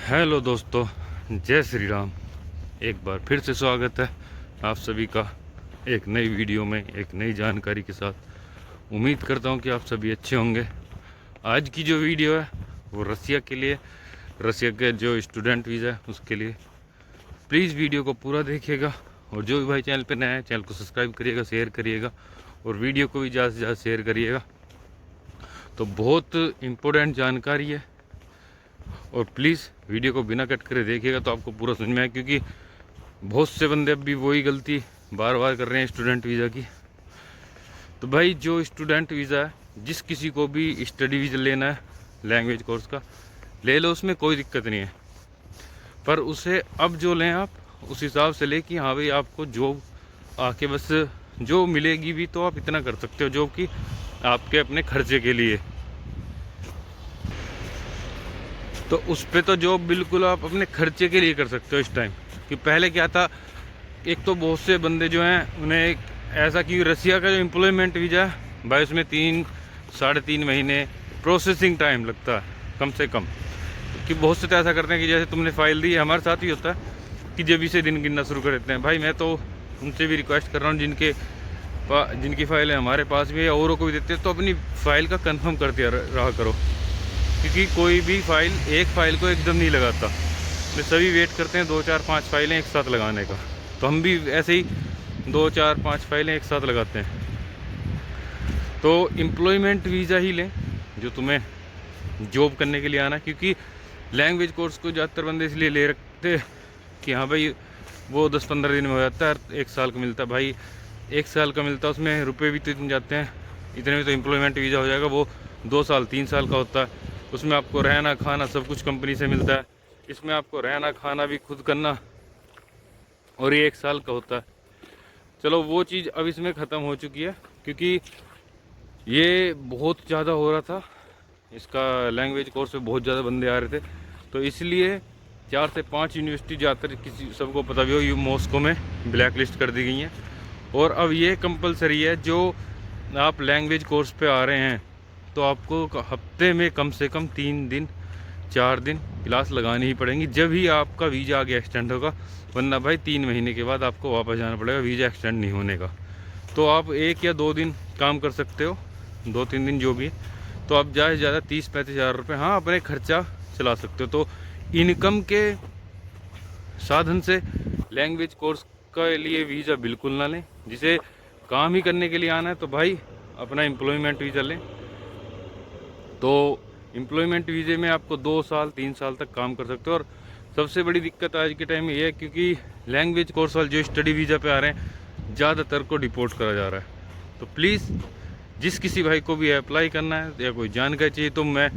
Hello दोस्तों, जय श्री राम। एक बार फिर से स्वागत है आप सभी का एक नई वीडियो में, एक नई जानकारी के साथ। उम्मीद करता हूं कि आप सभी अच्छे होंगे। आज की जो वीडियो है वो रसिया के लिए, रसिया के जो स्टूडेंट वीज़ा है उसके लिए। प्लीज़ वीडियो को पूरा देखिएगा और जो भी भाई चैनल पर नया है चैनल को सब्सक्राइब करिएगा, शेयर करिएगा और वीडियो को भी ज़्यादा से ज़्यादा शेयर करिएगा। तो बहुत इम्पोर्टेंट जानकारी है और प्लीज़ वीडियो को बिना कट करे देखिएगा तो आपको पूरा समझ में आए, क्योंकि बहुत से बंदे अब भी वही गलती बार बार कर रहे हैं स्टूडेंट वीज़ा की। तो भाई जो स्टूडेंट वीज़ा है, जिस किसी को भी स्टडी वीज़ा लेना है लैंग्वेज कोर्स का, ले लो, उसमें कोई दिक्कत नहीं है। पर उसे अब जो लें आप उस हिसाब से ले कि हाँ भाई आपको जॉब आके बस जो मिलेगी भी तो आप इतना कर सकते हो जॉब की आपके अपने खर्चे के लिए। तो उस पर तो जॉब बिल्कुल आप अपने खर्चे के लिए कर सकते हो इस टाइम। कि पहले क्या था, एक तो बहुत से बंदे जो हैं उन्हें एक ऐसा कि रसिया का जो एम्प्लॉयमेंट वीज़ा है भाई उसमें 3-3.5 महीने प्रोसेसिंग टाइम लगता है कम से कम। कि बहुत से तो ऐसा करते हैं कि जैसे तुमने फ़ाइल दी, हमारे साथ भी होता है कि जब इसे दिन गिनना शुरू कर देते हैं। भाई मैं तो उनसे भी रिक्वेस्ट कर रहा हूँ जिनकी फ़ाइलें हमारे पास भी है औरों को भी देते हैं, तो अपनी फ़ाइल का कन्फर्म करते रहा करो, क्योंकि कोई भी एक फ़ाइल को एकदम नहीं लगाता। मैं सभी वेट करते हैं 2-4-5 फाइलें एक साथ लगाने का। तो हम भी ऐसे ही 2-4-5 फाइलें एक साथ लगाते हैं। तो एम्प्लॉयमेंट वीज़ा ही लें जो तुम्हें जॉब करने के लिए आना है, क्योंकि लैंग्वेज कोर्स को ज़्यादातर बंदे इसलिए ले रखते कि हाँ भाई वो 10-15 दिन में हो जाता है, 1 साल का मिलता है। भाई 1 साल का मिलता है, उसमें रुपये भी तो इतने जाते हैं, इतने में तो एम्प्लॉयमेंट वीज़ा हो जाएगा। वो 2 साल 3 साल का होता है, उसमें आपको रहना खाना सब कुछ कंपनी से मिलता है। इसमें आपको रहना खाना भी खुद करना और ये 1 साल का होता है। चलो वो चीज़ अब इसमें ख़त्म हो चुकी है, क्योंकि ये बहुत ज़्यादा हो रहा था, इसका लैंग्वेज कोर्स में बहुत ज़्यादा बंदे आ रहे थे। तो इसलिए 4 से 5 यूनिवर्सिटी ज़्यादातर किसी सबको पता भी हो मॉस्को में ब्लैक लिस्ट कर दी गई हैं। और अब ये कंपलसरी है, जो आप लैंग्वेज कोर्स पे आ रहे हैं तो आपको हफ्ते में कम से कम 3-4 दिन क्लास लगानी ही पड़ेंगी, जब ही आपका वीज़ा आगे एक्सटेंड होगा। वरना भाई 3 महीने के बाद आपको वापस जाना पड़ेगा वीज़ा एक्सटेंड नहीं होने का। तो आप 1 या 2 दिन काम कर सकते हो, 2-3 दिन जो भी, तो आप ज़्यादा से ज़्यादा 30-35 हज़ार रुपये हाँ अपने खर्चा चला सकते हो। तो इनकम के साधन से लैंग्वेज कोर्स के लिए वीज़ा बिल्कुल ना लें। जिसे काम ही करने के लिए आना है तो भाई अपना एम्प्लॉयमेंट वीज़ा लें। तो एम्प्लॉयमेंट वीज़े में आपको 2 साल 3 साल तक काम कर सकते हो। और सबसे बड़ी दिक्कत आज के टाइम में ये है, क्योंकि लैंग्वेज कोर्स वाले जो स्टडी वीज़ा पे आ रहे हैं ज़्यादातर को डिपोर्ट करा जा रहा है। तो प्लीज़ जिस किसी भाई को भी अप्लाई करना है या कोई जानकारी चाहिए तो मैं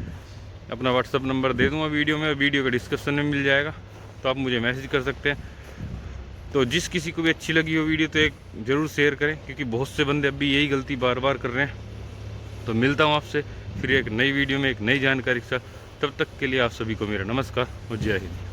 अपना व्हाट्सअप नंबर दे दूँगा वीडियो में, वीडियो के डिस्क्रिप्शन में मिल जाएगा, तो आप मुझे मैसेज कर सकते हैं। तो जिस किसी को भी अच्छी लगी हो वीडियो तो एक ज़रूर शेयर करें, क्योंकि बहुत से बंदे अभी यही गलती बार बार कर रहे हैं। तो मिलता हूँ आपसे फिर एक नई वीडियो में एक नई जानकारी के साथ। तब तक के लिए आप सभी को मेरा नमस्कार और जय हिंद।